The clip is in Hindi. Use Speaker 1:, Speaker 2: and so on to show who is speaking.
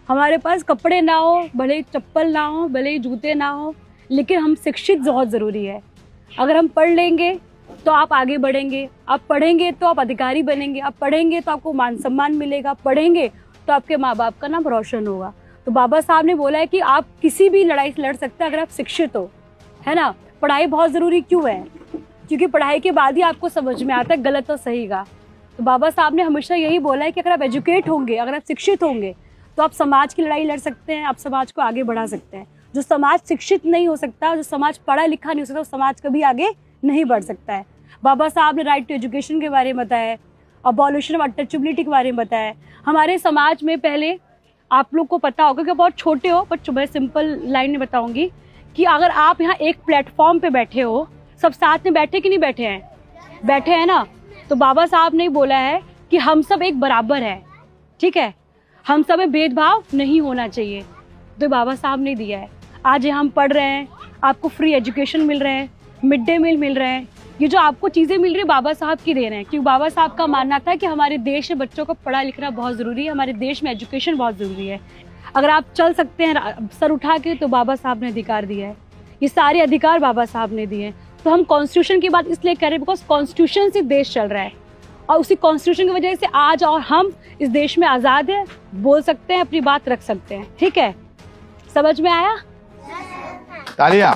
Speaker 1: हमारे पास कपड़े ना हो, भले ही चप्पल ना हो, भले ही जूते ना हो, लेकिन हम शिक्षित बहुत ज़रूरी है। अगर हम पढ़ लेंगे तो आप आगे बढ़ेंगे, आप पढ़ेंगे तो आप अधिकारी बनेंगे, आप पढ़ेंगे तो आपको मान सम्मान मिलेगा, पढ़ेंगे तो आपके माँ बाप का नाम रोशन होगा। तो बाबा साहब ने बोला है कि आप किसी भी लड़ाई से लड़ सकते हैं अगर आप शिक्षित हो, है ना। पढ़ाई बहुत ज़रूरी क्यों है? क्योंकि पढ़ाई के बाद ही आपको समझ में आता है गलत और सही का। तो बाबा साहब ने हमेशा यही बोला है कि अगर आप एजुकेट होंगे, अगर आप शिक्षित होंगे तो आप समाज की लड़ाई लड़ सकते हैं, आप समाज को आगे बढ़ा सकते हैं। जो समाज शिक्षित नहीं हो सकता, जो समाज पढ़ा लिखा नहीं हो सकता, वो समाज कभी आगे नहीं बढ़ सकता है। बाबा साहब ने राइट टू एजुकेशन के बारे में बताया, अबॉलिशन ऑफ अनटचेबिलिटी के बारे में बताया। हमारे समाज में पहले आप लोग को पता होगा कि बहुत छोटे हो, पर मैं सिंपल लाइन में बताऊंगी कि अगर आप यहाँ एक प्लेटफॉर्म पे बैठे हो, सब साथ में बैठे कि नहीं बैठे हैं? बैठे हैं ना। तो बाबा साहब ने बोला है कि हम सब एक बराबर है, ठीक है, हम सब में भेदभाव नहीं होना चाहिए। तो बाबा साहब ने दिया है। आज यहाँ हम पढ़ रहे हैं, आपको फ्री एजुकेशन मिल रहे हैं, मिड डे मील मिल रहे हैं, ये जो आपको चीज़ें मिल रही है बाबा साहब की देन है। क्योंकि बाबा साहब का मानना था कि हमारे देश में बच्चों को पढ़ा लिखना बहुत ज़रूरी है, हमारे देश में एजुकेशन बहुत ज़रूरी है। अगर आप चल सकते हैं सर उठा के तो बाबा साहब ने अधिकार दिया है, ये सारे अधिकार बाबा साहब ने दिए हैं। तो हम कॉन्स्टिट्यूशन की बात इसलिए कर रहे हैं बिकॉज कॉन्स्टिट्यूशन से देश चल रहा है और उसी कॉन्स्टिट्यूशन की वजह से आज और हम इस देश में आज़ाद हैं, बोल सकते हैं, अपनी बात रख सकते हैं। ठीक है, समझ में आया?
Speaker 2: तालियां।